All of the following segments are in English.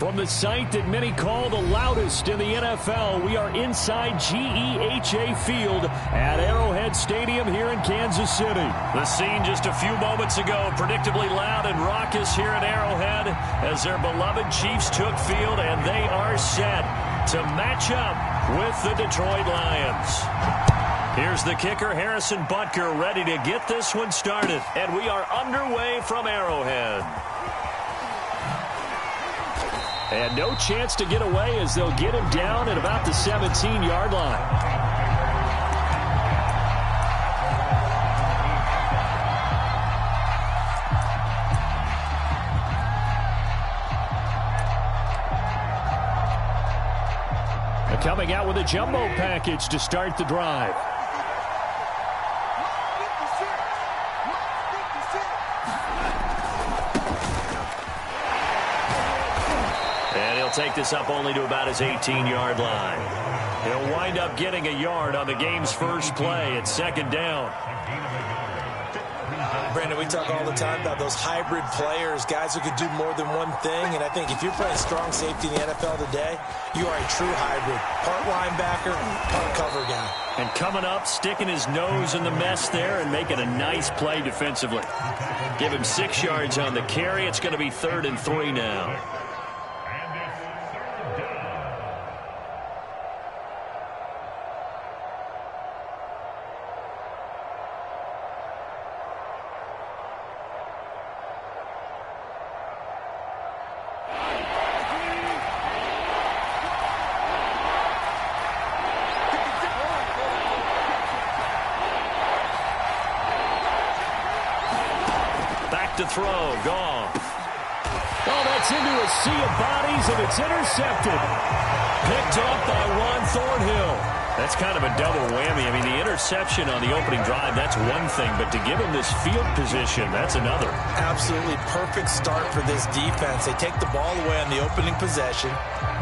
From the site that many call the loudest in the NFL, we are inside GEHA Field at Arrowhead Stadium here in Kansas City. The scene just a few moments ago, predictably loud and raucous here at Arrowhead as their beloved Chiefs took field, and they are set to match up with the Detroit Lions. Here's the kicker, Harrison Butker, ready to get this one started. And we are underway from Arrowhead. And no chance to get away as they'll get him down at about the 17-yard line. Coming out with a jumbo package to start the drive. And he'll take this up only to about his 18-yard line. He'll wind up getting a yard on the game's first play at second down. Brandon, we talk all the time about those hybrid players, guys who could do more than one thing. And I think if you're playing strong safety in the NFL today, you are a true hybrid. Part linebacker, part cover guy. And coming up, sticking his nose in the mess there and making a nice play defensively. Give him 6 yards on the carry. It's going to be 3rd and 3 now. To throw, Goff. Oh, that's into a sea of bodies, and it's intercepted. Picked off by Juan Thornhill. That's kind of a double whammy. I mean, the interception on the opening drive, that's one thing, but to give him this field position, that's another. Absolutely perfect start for this defense. They take the ball away on the opening possession.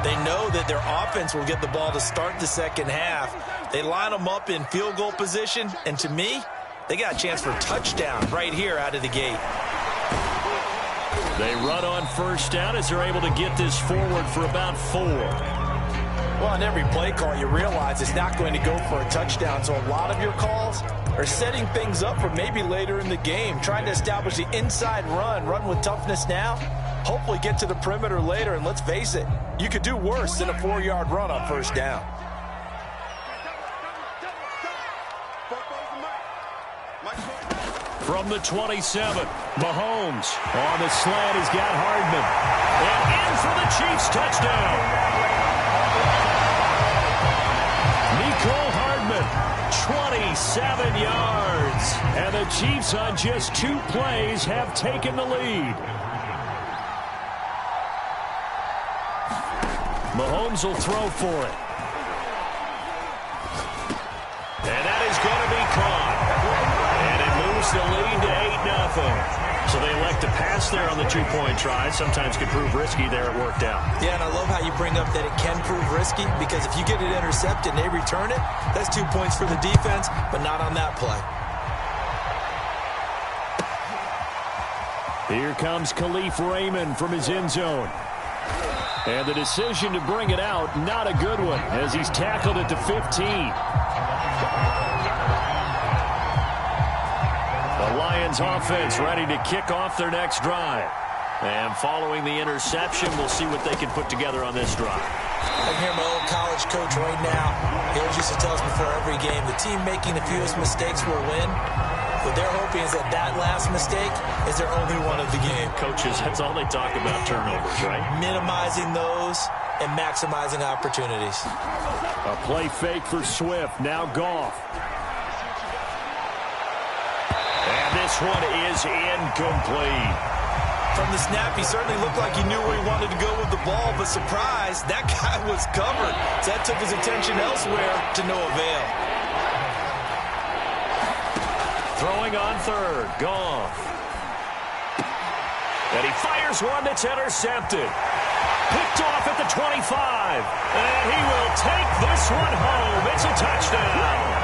They know that their offense will get the ball to start the second half. They line them up in field goal position, and to me, they got a chance for a touchdown right here out of the gate. They run on first down as they're able to get this forward for about 4. Well, on every play call, you realize it's not going to go for a touchdown. So a lot of your calls are setting things up for maybe later in the game, trying to establish the inside run with toughness now, hopefully get to the perimeter later. And let's face it, you could do worse than a 4-yard run on first down. From the 27, Mahomes on the slant. He's got Hardman. And in for the Chiefs touchdown. Mecole Hardman, 27 yards. And the Chiefs on just 2 plays have taken the lead. Mahomes will throw for it. And that is going to be caught. The lead to 8-0. So they elect to pass there on the 2-point try. Sometimes can prove risky. There it worked out. Yeah, and I love how you bring up that it can prove risky, because if you get it intercepted and they return it, that's 2 points for the defense, but not on that play. Here comes Khalif Raymond from his end zone. And the decision to bring it out, not a good one, as he's tackled at the 15. The Lions offense ready to kick off their next drive. And following the interception, we'll see what they can put together on this drive. I hear my old college coach right now. He always used to tell us before every game, the team making the fewest mistakes will win. What they're hoping is that that last mistake is their only one of the game. Coaches, that's all they talk about, turnovers, right? Minimizing those and maximizing opportunities. A play fake for Swift. Now Goff. This one is incomplete. From the snap, he certainly looked like he knew where he wanted to go with the ball, but surprise, that guy was covered. So that took his attention elsewhere to no avail. Throwing on third, Goff. And he fires one that's intercepted. Picked off at the 25. And he will take this one home. It's a touchdown.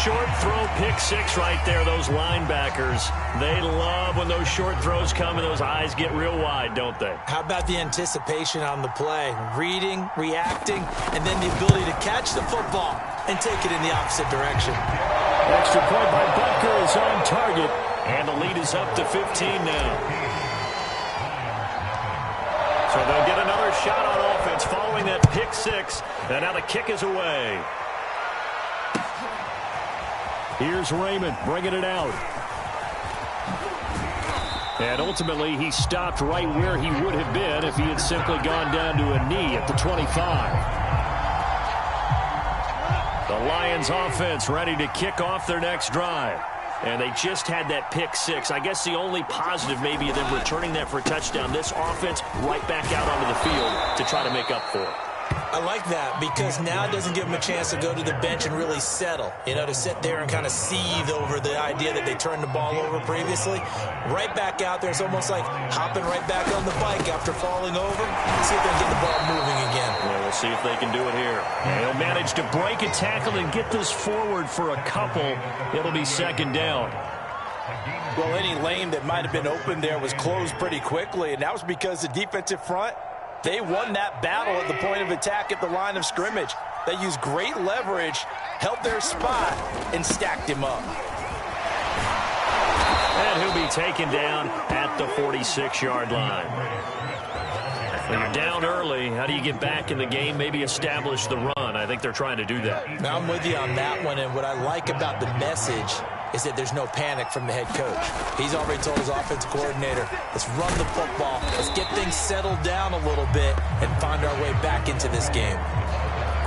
short throw pick six right there, those linebackers. They love when those short throws come and those eyes get real wide, don't they? How about the anticipation on the play? Reading, reacting, and then the ability to catch the football and take it in the opposite direction. Extra point by Butker is on target, and the lead is up to 15 now. So they'll get another shot on offense following that pick six, and now the kick is away. Here's Raymond bringing it out. And ultimately, he stopped right where he would have been if he had simply gone down to a knee at the 25. The Lions offense ready to kick off their next drive. And they just had that pick six. I guess the only positive maybe of them returning that for a touchdown. This offense right back out onto the field to try to make up for it. I like that because now it doesn't give them a chance to go to the bench and really settle. You know, to sit there and kind of seethe over the idea that they turned the ball over previously. Right back out there. It's almost like hopping right back on the bike after falling over. See if they can get the ball moving again. Well, we'll see if they can do it here. And they'll manage to break a tackle and get this forward for a couple. It'll be second down. Well, any lane that might have been open there was closed pretty quickly, and that was because the defensive front, they won that battle at the point of attack at the line of scrimmage. They used great leverage, held their spot, and stacked him up. And he'll be taken down at the 46-yard line. When you're down early, how do you get back in the game, maybe establish the run? I think they're trying to do that. Now, I'm with you on that one, and what I like about the message is that there's no panic from the head coach. He's already told his offensive coordinator, let's run the football, let's get things settled down a little bit and find our way back into this game.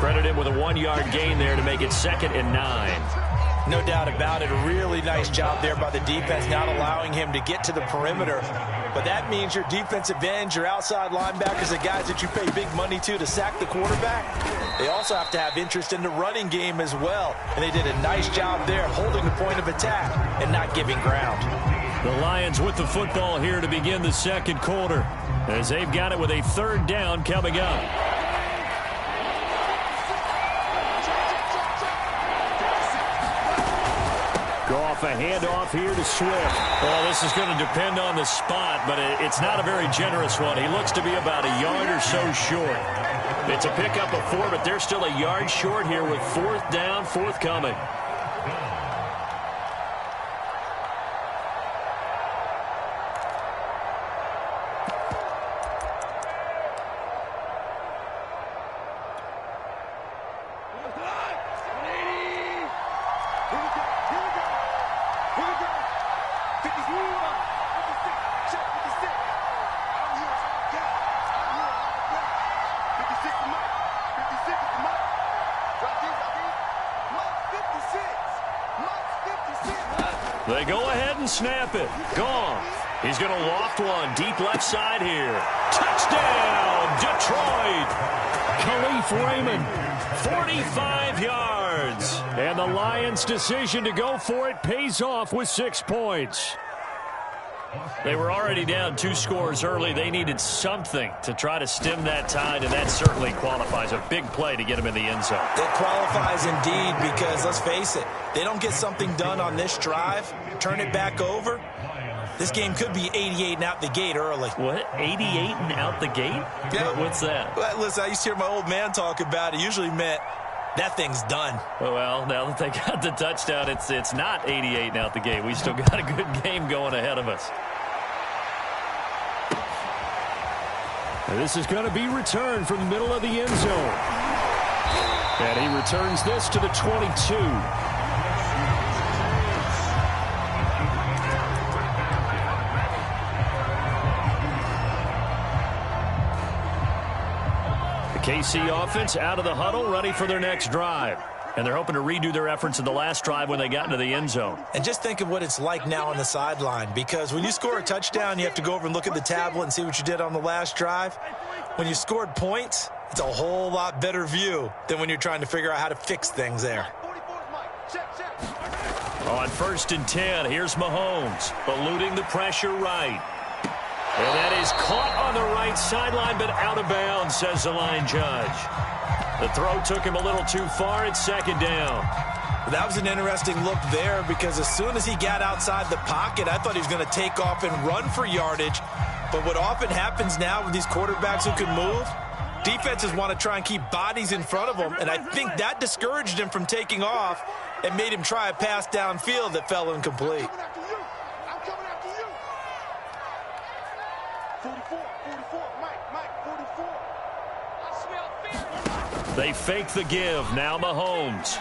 Credit him with a 1-yard gain there to make it 2nd and 9. No doubt about it. A really nice job there by the defense, not allowing him to get to the perimeter. But that means your defensive ends, your outside linebackers, the guys that you pay big money to sack the quarterback, they also have to have interest in the running game as well. And they did a nice job there holding the point of attack and not giving ground. The Lions with the football here to begin the second quarter as they've got it with a 3rd down coming up. Go off a handoff here to Swift. Well, this is going to depend on the spot, but it's not a very generous one. He looks to be about a yard or so short. It's a pickup of 4, but they're still a yard short here with 4th down, forthcoming. They go ahead and snap it. Goff. He's going to loft one deep left side here. Touchdown, Detroit. Khalif Raymond, 45 yards. And the Lions' decision to go for it pays off with 6 points. They were already down 2 scores early. They needed something to try to stem that tide, and that certainly qualifies. A big play to get them in the end zone. It qualifies indeed because, let's face it, they don't get something done on this drive, turn it back over, this game could be 88 and out the gate early. What? 88 and out the gate? Yeah. What's that? Well, listen, I used to hear my old man talk about it. Usually meant that thing's done. Well, now that they got the touchdown, it's not 88 and out the gate. We still got a good game going ahead of us. And this is going to be returned from the middle of the end zone. And he returns this to the 22. KC offense out of the huddle, ready for their next drive. And they're hoping to redo their efforts in the last drive when they got into the end zone. And just think of what it's like now on the sideline, because when you score a touchdown, you have to go over and look at the tablet and see what you did on the last drive. When you scored points, it's a whole lot better view than when you're trying to figure out how to fix things there. On 1st and 10, here's Mahomes, eluding the pressure right. And that is caught on the right sideline, but out of bounds, says the line judge. The throw took him a little too far. It's 2nd down. That was an interesting look there because as soon as he got outside the pocket, I thought he was going to take off and run for yardage. But what often happens now with these quarterbacks who can move, defenses want to try and keep bodies in front of them, and I think that discouraged him from taking off and made him try a pass downfield that fell incomplete. I'm coming after you. 44, Mike, 44. They fake the give. Now Mahomes.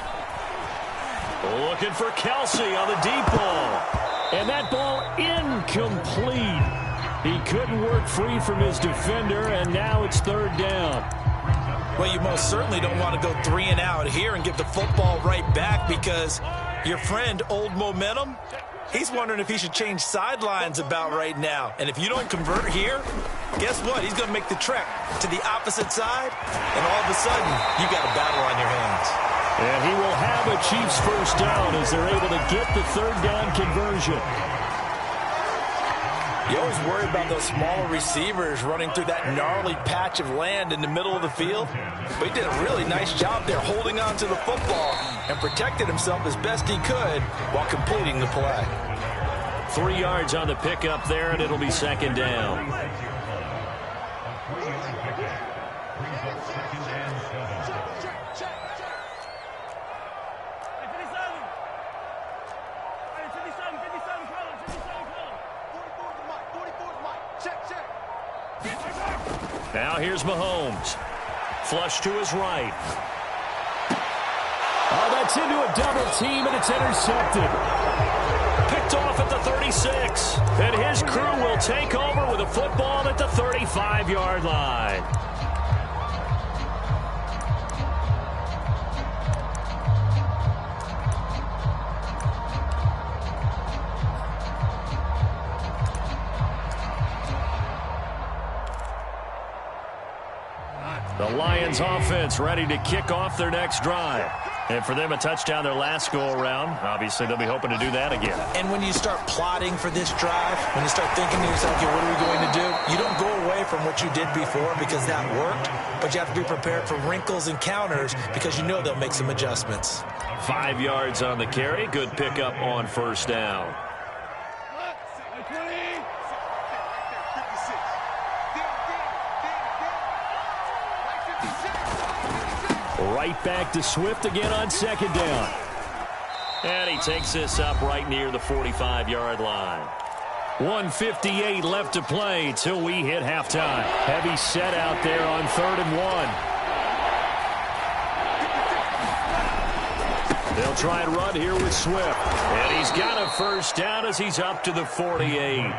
Looking for Kelsey on the deep ball. And that ball incomplete. He couldn't work free from his defender, and now it's third down. Well, you most certainly don't want to go 3 and out here and give the football right back because your friend, Old Momentum, he's wondering if he should change sidelines about right now. And if you don't convert here, guess what? He's going to make the trek to the opposite side, and all of a sudden, you got a battle on your hands. And he will have a Chiefs first down as they're able to get the third down conversion. You always worry about those smaller receivers running through that gnarly patch of land in the middle of the field. But he did a really nice job there holding on to the football and protected himself as best he could while completing the play. 3 yards on the pickup there, and it'll be second down. Now here's Mahomes. Flush to his right. Oh, that's into a double team, and it's intercepted. Picked off at the 36. And his crew will take over with a football at the 35-yard line. The Lions offense ready to kick off their next drive. And for them, a touchdown their last go-around. Obviously, they'll be hoping to do that again. And when you start plotting for this drive, when you start thinking to yourself, okay, what are we going to do? You don't go away from what you did before because that worked, but you have to be prepared for wrinkles and counters because you know they'll make some adjustments. 5 yards on the carry. Good pickup on first down. Right back to Swift again on second down. And he takes this up right near the 45-yard line. 1:58 left to play till we hit halftime. Heavy set out there on 3rd and 1. They'll try and run here with Swift. And he's got a first down as he's up to the 48.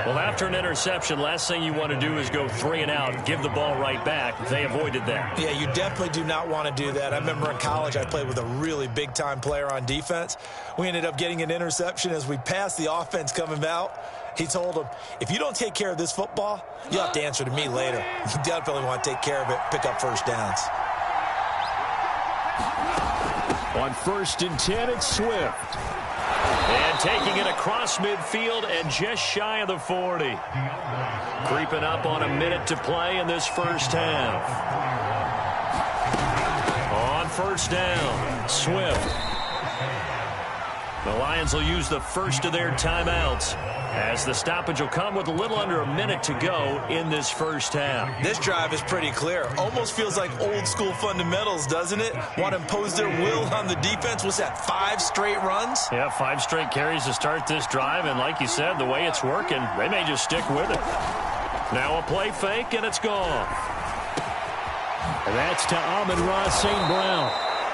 Well, after an interception, last thing you want to do is go 3 and out, give the ball right back. They avoided that. Yeah, you definitely do not want to do that. I remember in college I played with a really big-time player on defense. We ended up getting an interception as we passed the offense coming out. He told him, if you don't take care of this football, you'll have to answer to me later. You definitely want to take care of it, pick up first downs. On 1st and 10, it's Swift. And taking it across midfield and just shy of the 40. Creeping up on a minute to play in this first half. On first down, Swift. The Lions will use the first of their timeouts as the stoppage will come with a little under a minute to go in this first half. This drive is pretty clear. Almost feels like old school fundamentals, doesn't it? Want to impose their will on the defense. What's that, 5 straight runs? Yeah, 5 straight carries to start this drive, and like you said, the way it's working, they may just stick with it. Now a play fake, and it's gone. And that's to Amon-Ra St. Brown.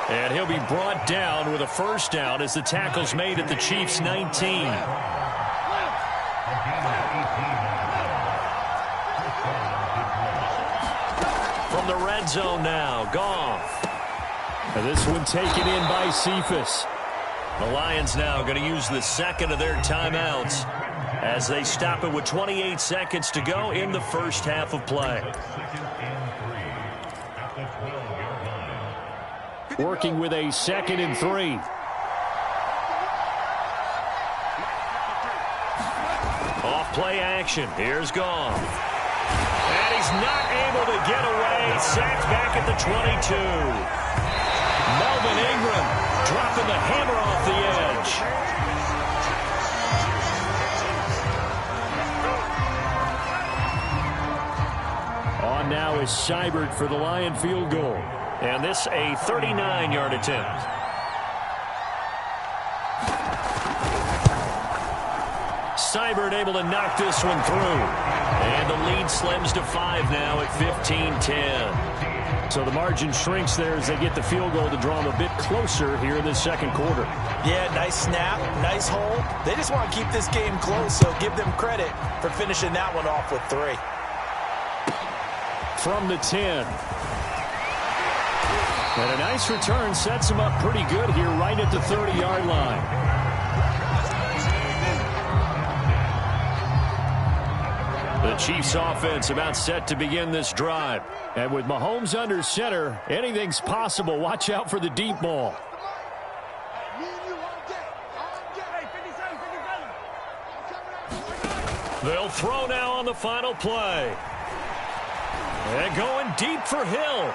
And he'll be brought down with a first down as the tackle's made at the Chiefs' 19. From the red zone now, Goff. And this one taken in by Cephas. The Lions now going to use the second of their timeouts as they stop it with 28 seconds to go in the first half of play. Working with a 2nd and 3. Off play action. Here's Goff. And he's not able to get away. Sacked back at the 22. Melvin Ingram dropping the hammer off the edge. On now is Seibert for the Lion field goal. And this a 39-yard attempt. Seibert able to knock this one through. And the lead slims to 5 now at 15-10. So the margin shrinks there as they get the field goal to draw them a bit closer here in the second quarter. Yeah, nice snap, nice hold. They just want to keep this game close, so give them credit for finishing that one off with 3. From the 10. And a nice return sets him up pretty good here right at the 30-yard line. The Chiefs offense about set to begin this drive. And with Mahomes under center, anything's possible. Watch out for the deep ball. They'll throw now on the final play. And going deep for Hill.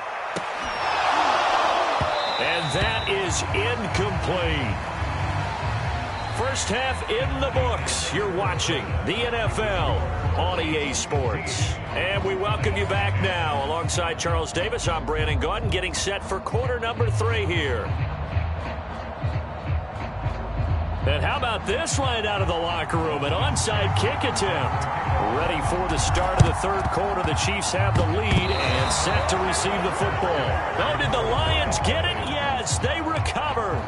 And that is incomplete. First half in the books. You're watching the NFL on EA Sports. And we welcome you back now. Alongside Charles Davis, I'm Brandon Gaudin, getting set for quarter number 3 here. And how about this right out of the locker room? An onside kick attempt. Ready for the start of the third quarter. The Chiefs have the lead and set to receive the football. Oh, did the Lions get it? Yes, they recover.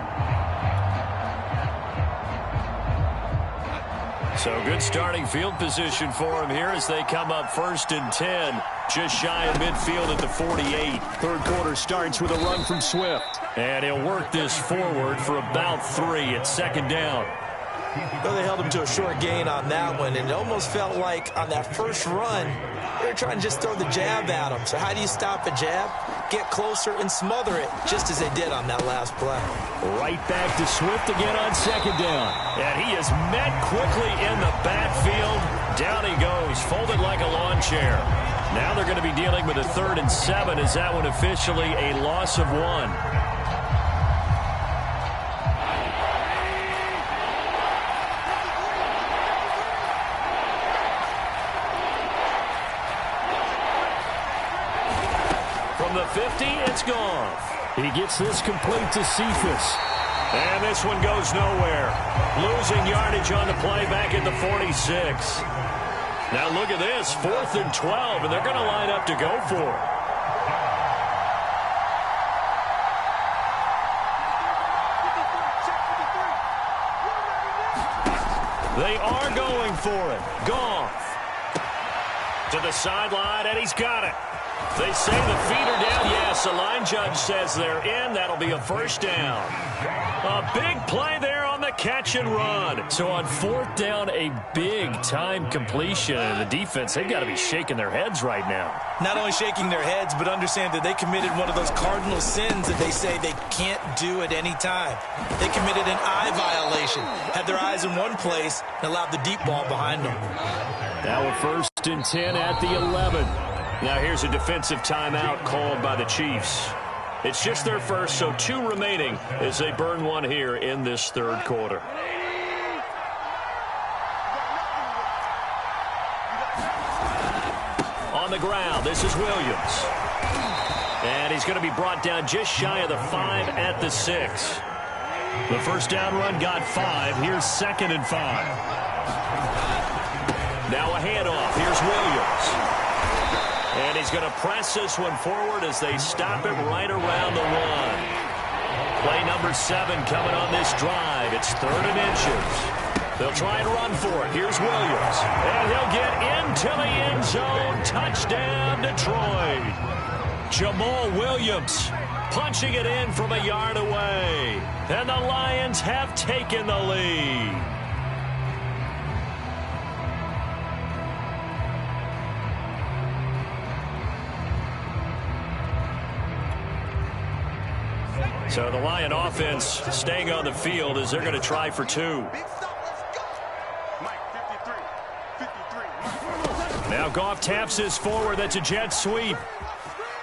So good starting field position for them here as they come up 1st and 10. Just shy of midfield at the 48. Third quarter starts with a run from Swift. And he'll work this forward for about 3 at 2nd down. Well, they held him to a short gain on that one, and it almost felt like on that first run, they were trying to just throw the jab at him. So how do you stop a jab? Get closer and smother it, just as they did on that last play. Right back to Swift again on 2nd down. And he is met quickly in the backfield. Down he goes, folded like a lawn chair. Now they're going to be dealing with a 3rd and 7. Is that one officially a loss of 1? From the 50, it's gone. He gets this complete to Cephas. And this one goes nowhere. Losing yardage on the play back at the 46. Now look at this, 4th and 12, and they're going to line up to go for it. They are going for it. Goff to the sideline, and he's got it. They say the feet are down. Yes, the line judge says they're in. That'll be a 1st down. A big play there on the catch and run. So on 4th down, a big-time completion. And the defense, they've got to be shaking their heads right now. Not only shaking their heads, but understand that they committed one of those cardinal sins that they say they can't do at any time. They committed an eye violation, had their eyes in one place, and allowed the deep ball behind them. Now a 1st and 10 at the 11. Now here's a defensive timeout called by the Chiefs. It's just their first, so 2 remaining as they burn one here in this third quarter. On the ground, this is Williams. And he's going to be brought down just shy of the 5 at the 6. The first down run got 5. Here's 2nd and 5. Now a handoff. Here's Williams. And he's going to press this one forward as they stop it right around the 1. Play number 7 coming on this drive. It's 3rd and inches. They'll try and run for it. Here's Williams. And he'll get into the end zone. Touchdown, Detroit. Jamal Williams punching it in from a yard away. And the Lions have taken the lead. So the Lion offense staying on the field as they're going to try for 2. Now Goff taps this forward. That's a jet sweep.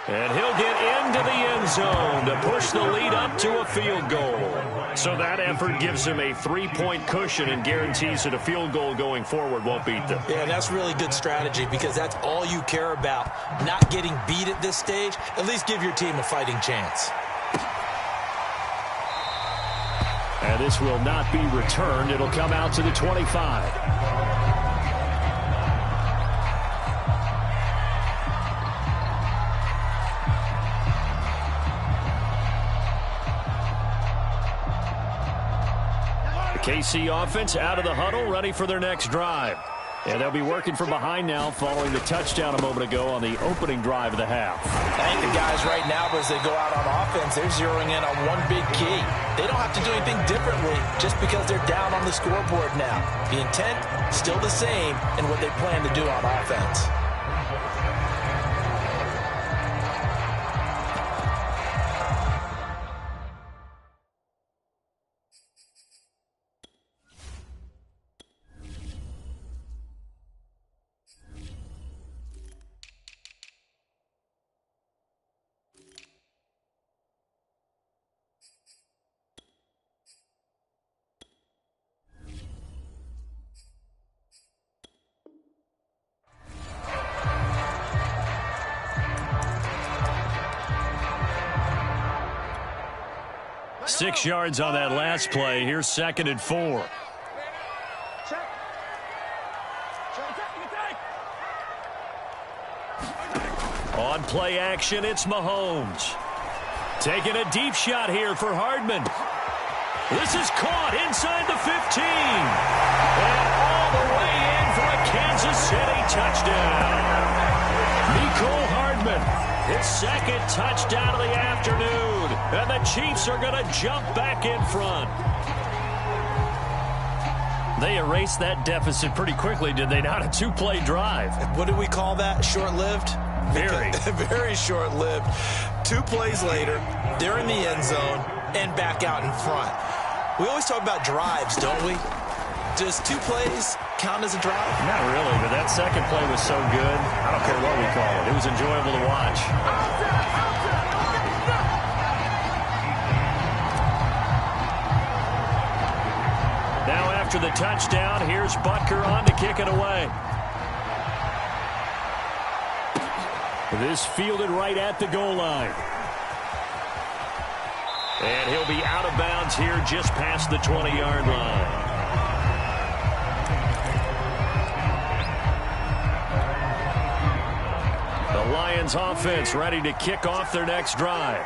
And he'll get into the end zone to push the lead up to a field goal. So that effort gives him a 3-point cushion and guarantees that a field goal going forward won't beat them. Yeah, and that's really good strategy because that's all you care about. Not getting beat at this stage, at least give your team a fighting chance. And this will not be returned. It'll come out to the 25. KC offense out of the huddle, ready for their next drive. And they'll be working from behind now following the touchdown a moment ago on the opening drive of the half. I think the guys right now, as they go out on offense, they're zeroing in on one big key. They don't have to do anything differently just because they're down on the scoreboard now. The intent, still the same in what they plan to do on offense. Six yards on that last play. Here's 2nd and 4. On play action, it's Mahomes. Taking a deep shot here for Hardman. This is caught inside the 15. And all the way in for a Kansas City touchdown. Mecole Hardman. His 2nd touchdown of the afternoon. And the Chiefs are going to jump back in front. They erased that deficit pretty quickly, did they not? A 2-play drive. What do we call that? Short-lived? Very. Very short-lived. 2 plays later, they're in the end zone and back out in front. We always talk about drives, don't we? Does 2 plays count as a drive? Not really, but that 2nd play was so good. I don't care what we call it. It was enjoyable to watch. Now after the touchdown, here's Butker on to kick it away. This fielded right at the goal line. And he'll be out of bounds here just past the 20-yard line. The Lions offense ready to kick off their next drive.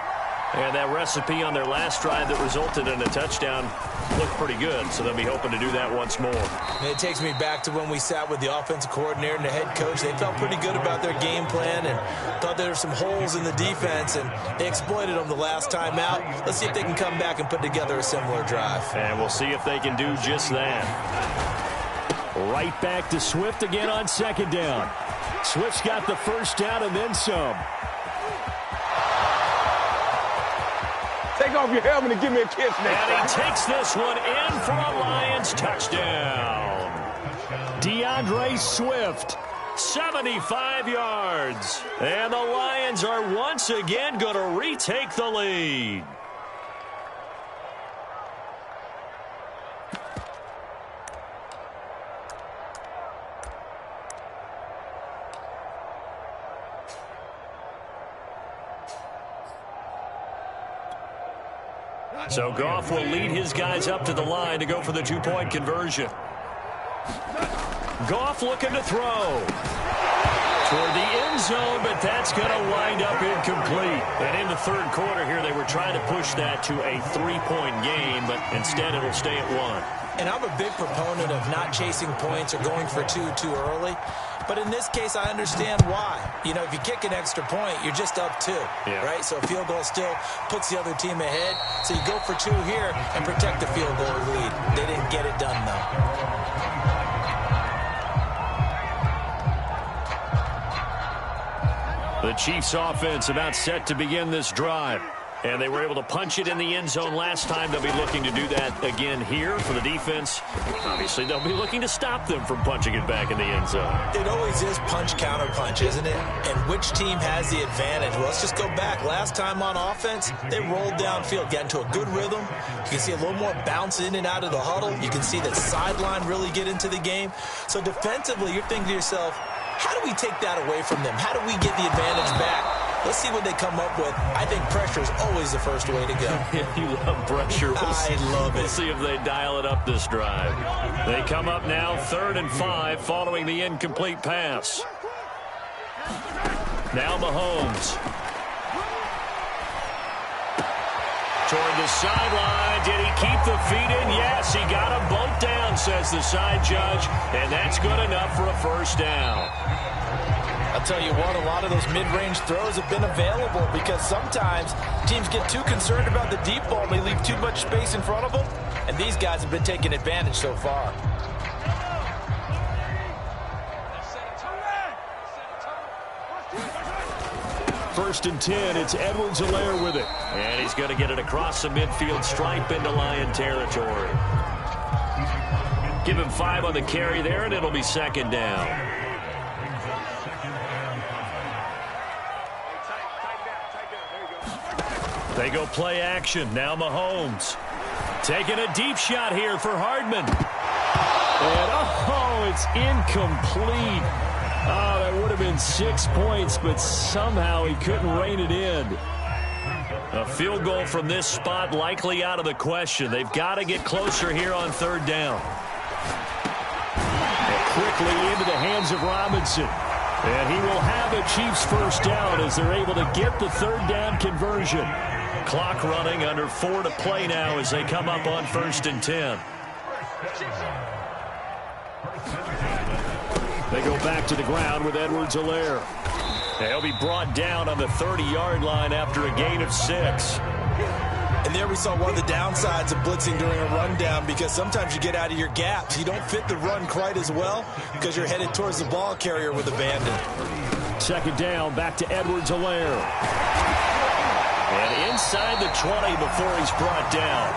And that recipe on their last drive that resulted in a touchdown looked pretty good, so they'll be hoping to do that once more. It takes me back to when we sat with the offensive coordinator and the head coach. They felt pretty good about their game plan and thought there were some holes in the defense, and they exploited them the last time out. Let's see if they can come back and put together a similar drive. And we'll see if they can do just that. Right back to Swift again on 2nd down. Swift's got the first down and then some. Take off your helmet and give me a kiss next time. And he takes this one in for a Lions touchdown. DeAndre Swift, 75 yards. And the Lions are once again going to retake the lead. So Goff will lead his guys up to the line to go for the 2-point conversion. Goff looking to throw toward the end zone, but that's going to wind up incomplete. And in the 3rd quarter here, they were trying to push that to a 3-point game, but instead it'll stay at 1. And I'm a big proponent of not chasing points or going for 2 too early. But in this case, I understand why. You know, if you kick an extra point, you're just up 2, right? So a field goal still puts the other team ahead. So you go for 2 here and protect the field goal lead. They didn't get it done, though. The Chiefs offense about set to begin this drive. And they were able to punch it in the end zone last time. They'll be looking to do that again here for the defense. Obviously, they'll be looking to stop them from punching it back in the end zone. It always is punch, counter punch, isn't it? And which team has the advantage? Well, let's just go back. Last time on offense, they rolled downfield, got into a good rhythm. You can see a little more bounce in and out of the huddle. You can see the sideline really get into the game. So defensively, you're thinking to yourself, how do we take that away from them? How do we get the advantage back? Let's see what they come up with. I think pressure is always the first way to go. You love pressure. I love it. We'll see if they dial it up this drive. They come up now 3rd and 5 following the incomplete pass. Now Mahomes. Toward the sideline. Did he keep the feet in? Yes, he got them both down, says the side judge. And that's good enough for a first down. I'll tell you what, a lot of those mid-range throws have been available because sometimes teams get too concerned about the deep ball and they leave too much space in front of them. And these guys have been taking advantage so far. First and 10, it's Edwards-Helaire with it. And he's going to get it across the midfield stripe into Lion territory. Give him 5 on the carry there, and it'll be 2nd down. They go play action. Now Mahomes. Taking a deep shot here for Hardman. And, oh, it's incomplete. Oh, that would have been 6 points, but somehow he couldn't rein it in. A field goal from this spot likely out of the question. They've got to get closer here on 3rd down. And quickly into the hands of Robinson. And he will have a Chiefs first down as they're able to get the 3rd down conversion. Clock running, under 4 to play now as they come up on 1st and 10. They go back to the ground with Edwards-Helaire. He'll be brought down on the 30-yard line after a gain of 6. And there we saw one of the downsides of blitzing during a rundown because sometimes you get out of your gaps. You don't fit the run quite as well because you're headed towards the ball carrier with abandon. 2nd down, back to Edwards-Helaire. And inside the 20 before he's brought down.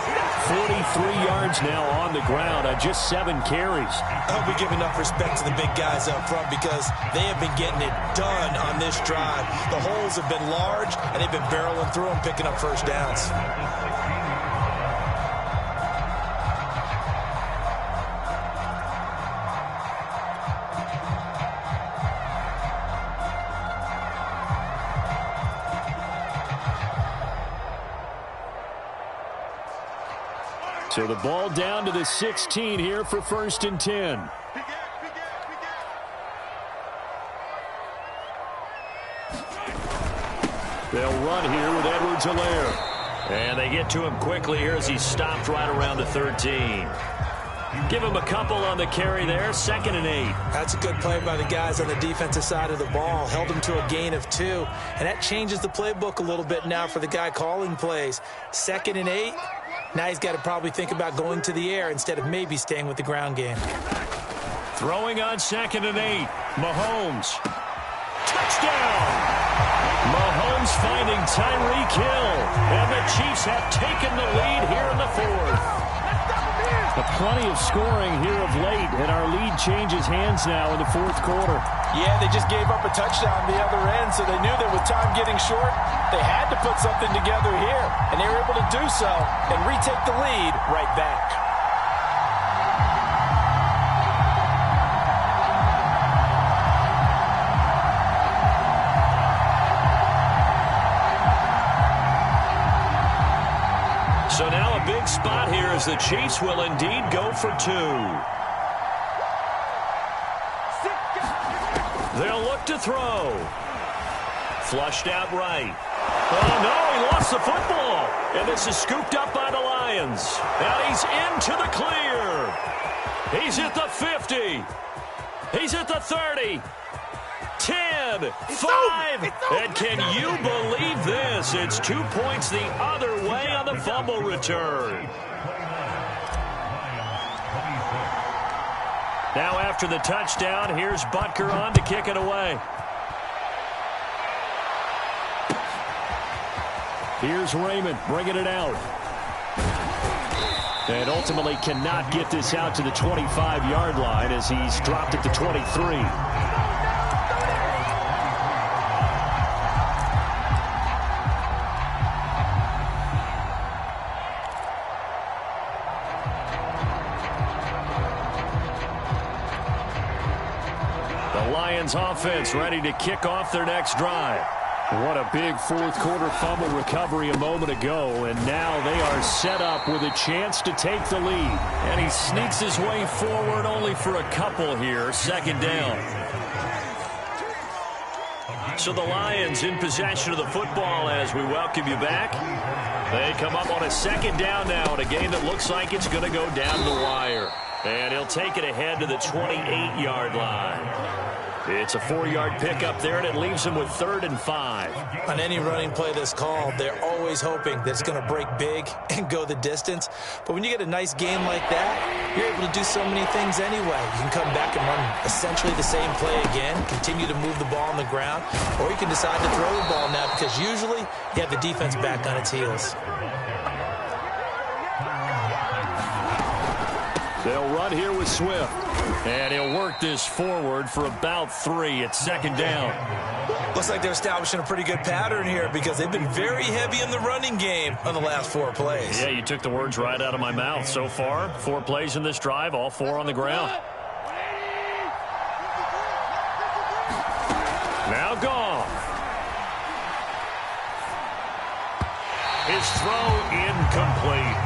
43 yards now on the ground on just 7 carries. I hope we give enough respect to the big guys up front because they have been getting it done on this drive. The holes have been large, and they've been barreling through them, picking up first downs. So the ball down to the 16 here for 1st and 10. They'll run here with Edwards-Helaire. And they get to him quickly here as he's stopped right around the 13. Give him a couple on the carry there. 2nd and 8. That's a good play by the guys on the defensive side of the ball. Held him to a gain of 2. And that changes the playbook a little bit now for the guy calling plays. 2nd and 8. Now he's got to probably think about going to the air instead of maybe staying with the ground game. Throwing on 2nd and 8. Mahomes. Touchdown! Mahomes finding Tyreek Hill. And the Chiefs have taken the lead here in the 4th. Plenty of scoring here of late, and our lead changes hands now in the 4th quarter. Yeah, they just gave up a touchdown the other end, so they knew that with time getting short, they had to put something together here, and they were able to do so and retake the lead right back. So now a big spot here as the Chiefs will indeed go for 2. They'll look to throw. Flushed out right. Oh, no, he lost the football. And this is scooped up by the Lions. And he's into the clear. He's at the 50. He's at the 30. 10, 5, and can you believe this? It's 2 points the other way on the fumble return. Now after the touchdown, here's Butker on to kick it away. Here's Raymond bringing it out. And ultimately cannot get this out to the 25-yard line as he's dropped at the 23. The Lions offense ready to kick off their next drive. What a big fourth-quarter fumble recovery a moment ago, and now they are set up with a chance to take the lead. And he sneaks his way forward only for a couple here, second down. So the Lions in possession of the football as we welcome you back. They come up on a second down now in a game that looks like it's going to go down the wire. And he'll take it ahead to the 28-yard line. It's a 4-yard pickup there, and it leaves him with 3rd and 5. On any running play that's called, they're always hoping that it's going to break big and go the distance. But when you get a nice game like that, you're able to do so many things anyway. You can come back and run essentially the same play again, continue to move the ball on the ground, or you can decide to throw the ball now because usually you have the defense back on its heels. They'll run here with Swift. And he'll work this forward for about 3. It's second down. Looks like they're establishing a pretty good pattern here because they've been very heavy in the running game on the last 4 plays. Yeah, you took the words right out of my mouth. So far, 4 plays in this drive, all 4 on the ground. Now Goff. His throw incomplete.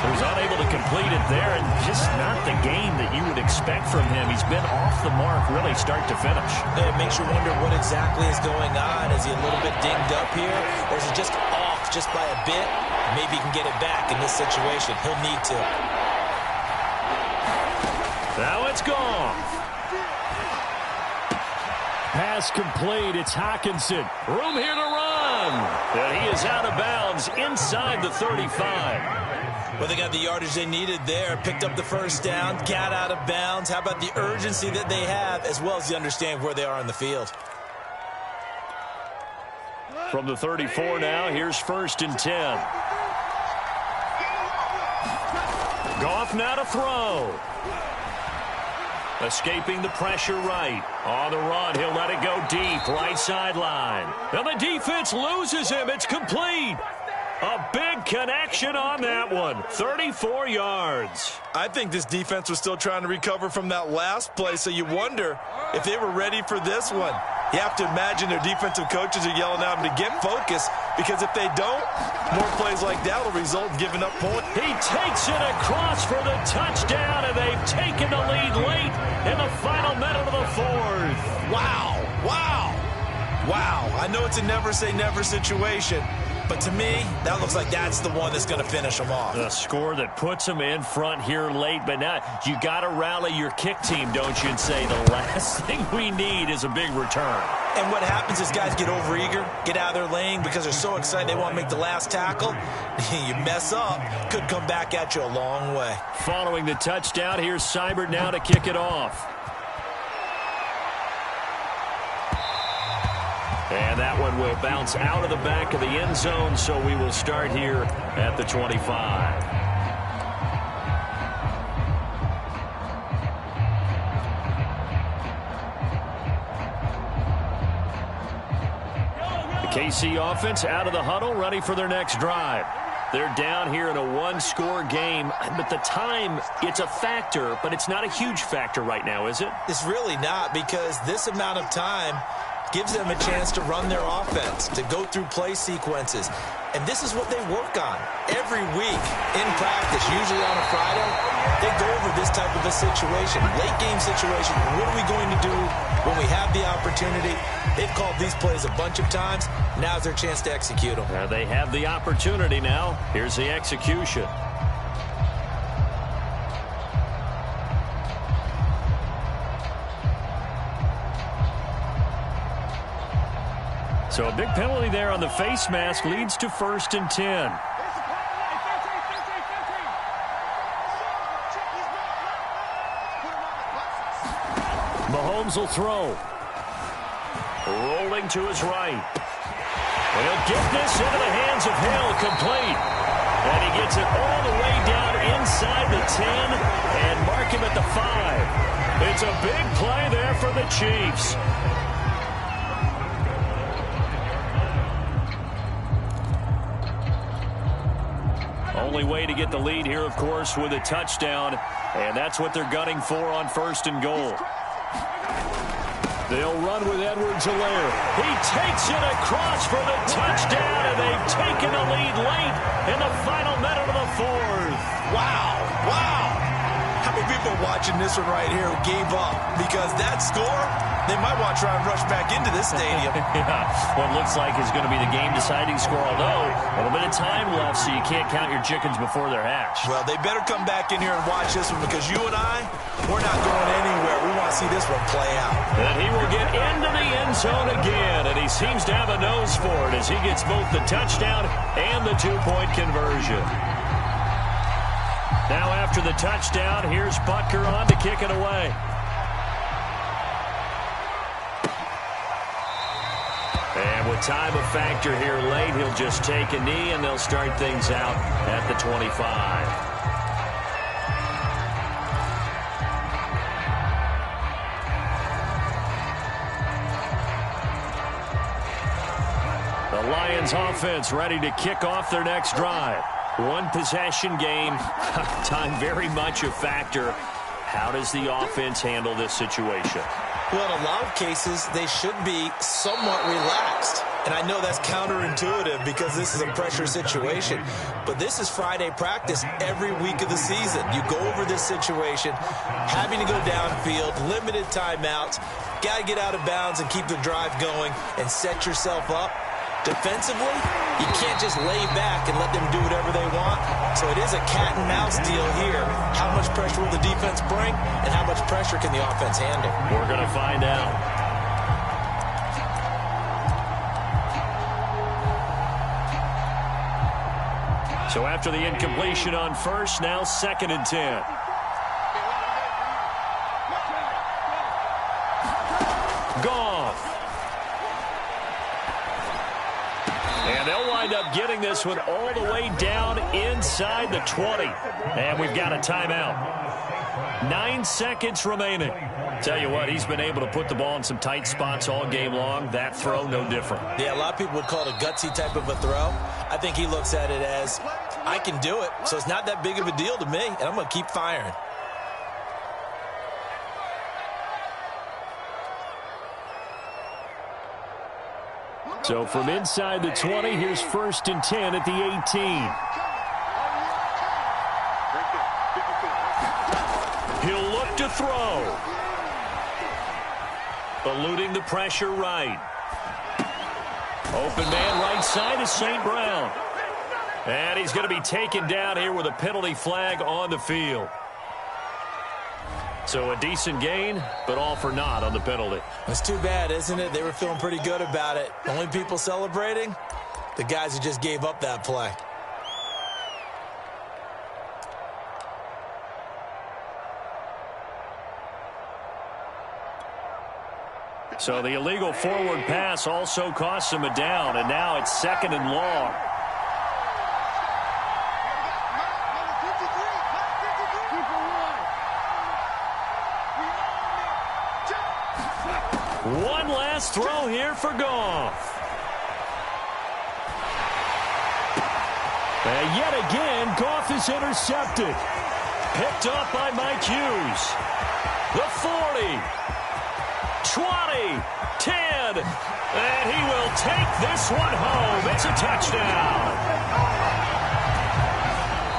He was unable to complete it there, and just not the game that you would expect from him. He's been off the mark really start to finish. It makes you wonder what exactly is going on. Is he a little bit dinged up here, or is he just off just by a bit? Maybe he can get it back in this situation. He'll need to. Now it's gone. Pass complete. It's Hockenson. Room here to run. And he is out of bounds inside the 35. Well, they got the yardage they needed there. Picked up the first down. Got out of bounds. How about the urgency that they have as well as the understanding where they are on the field? From the 34 now, here's 1st and 10. Goff now to throw. Escaping the pressure right. On the run, he'll let it go deep. Right sideline. And the defense loses him. It's complete. A big connection on that one. 34 yards. I think this defense was still trying to recover from that last play, so you wonder if they were ready for this one. You have to imagine their defensive coaches are yelling at them to get focused, because if they don't, more plays like that will result in giving up points. He takes it across for the touchdown, and they've taken the lead late in the final minute of the 4th. Wow, wow, wow. I know it's a never-say-never situation, but to me, that looks like that's the one that's going to finish them off. The score that puts them in front here late, but now you got to rally your kick team, don't you, and say the last thing we need is a big return. And what happens is guys get overeager, get out of their lane because they're so excited they want to make the last tackle. You mess up, could come back at you a long way. Following the touchdown, here's Seibert now to kick it off. And that one will bounce out of the back of the end zone, so we will start here at the 25. The KC offense out of the huddle, ready for their next drive. They're down here in a 1-score game, but the time, it's a factor, but it's not a huge factor right now, is it? It's really not, because this amount of time gives them a chance to run their offense, to go through play sequences. And this is what they work on every week in practice, usually on a Friday. They go over this type of a situation, late game situation. What are we going to do when we have the opportunity? They've called these plays a bunch of times. Now's their chance to execute them. They have the opportunity now. Here's the execution. So a big penalty there on the face mask leads to 1st and 10. Mahomes will throw. Rolling to his right. And he'll get this into the hands of Hill, complete. And he gets it all the way down inside the 10 and mark him at the 5. It's a big play there for the Chiefs. Only way to get the lead here, of course, with a touchdown. And that's what they're gunning for on 1st and goal. They'll run with Edwards-Helaire. He takes it across for the touchdown, and they've taken the lead late in the final minute of the 4th. Wow, wow. How many people watching this one right here gave up? Because that score, they might want to try and rush back into this stadium. Yeah, what looks like is going to be the game-deciding score, although a little bit of time left, so you can't count your chickens before they're hatched. Well, they better come back in here and watch this one, because you and I, we're not going anywhere. We want to see this one play out. And he will get into the end zone again, and he seems to have a nose for it as he gets both the touchdown and the 2-point conversion. Now after the touchdown, here's Butker on to kick it away. And with time a factor here late, he'll just take a knee, and they'll start things out at the 25. The Lions offense ready to kick off their next drive. One possession game, time very much a factor. How does the offense handle this situation? Well, in a lot of cases, they should be somewhat relaxed. And I know that's counterintuitive because this is a pressure situation. But this is Friday practice every week of the season. You go over this situation, having to go downfield, limited timeouts, got to get out of bounds and keep the drive going and set yourself up. Defensively, you can't just lay back and let them do whatever they want. So it is a cat and mouse deal here. How much pressure will the defense bring, and how much pressure can the offense handle? We're going to find out. So after the incompletion on 1st, now 2nd and 10. Goff. And they'll wind up getting this one all the way down inside the 20. And we've got a timeout. 9 seconds remaining. Tell you what, he's been able to put the ball in some tight spots all game long. That throw, no different. Yeah, a lot of people would call it a gutsy type of a throw. I think he looks at it as, I can do it, so it's not that big of a deal to me, and I'm going to keep firing. So from inside the 20, here's 1st and 10 at the 18. He'll look to throw. Eluding the pressure right. Open man right side is St. Brown. And he's going to be taken down here with a penalty flag on the field. So a decent gain, but all for naught on the penalty. It's too bad, isn't it? They were feeling pretty good about it. Only people celebrating, the guys who just gave up that play. So the illegal forward pass also costs him a down, and now it's 2nd and long. One last throw here for Goff. And yet again, Goff is intercepted. Picked up by Mike Hughes. The 40. 20. 10. And he will take this one home. It's a touchdown.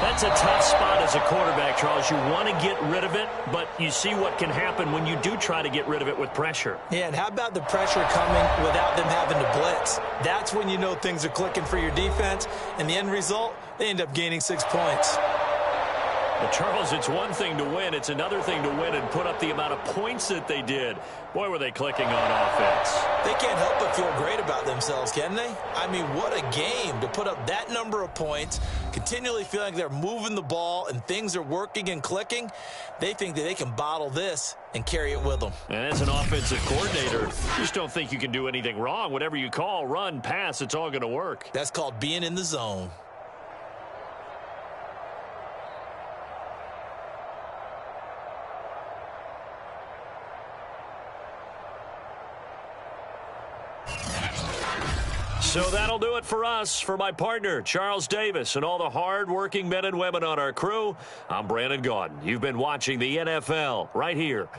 That's a tough spot as a quarterback, Charles. You want to get rid of it, but you see what can happen when you do try to get rid of it with pressure. Yeah, and how about the pressure coming without them having to blitz? That's when you know things are clicking for your defense, and the end result, they end up gaining 6 points. Well, Charles, it's one thing to win. It's another thing to win and put up the amount of points that they did. Boy, were they clicking on offense. They can't help but feel great about themselves, can they? I mean, what a game to put up that number of points, continually feeling like they're moving the ball and things are working and clicking. They think that they can bottle this and carry it with them. And as an offensive coordinator, you just don't think you can do anything wrong. Whatever you call, run, pass, it's all going to work. That's called being in the zone. So that'll do it for us. For my partner, Charles Davis, and all the hard-working men and women on our crew, I'm Brandon Gaudin. You've been watching the NFL right here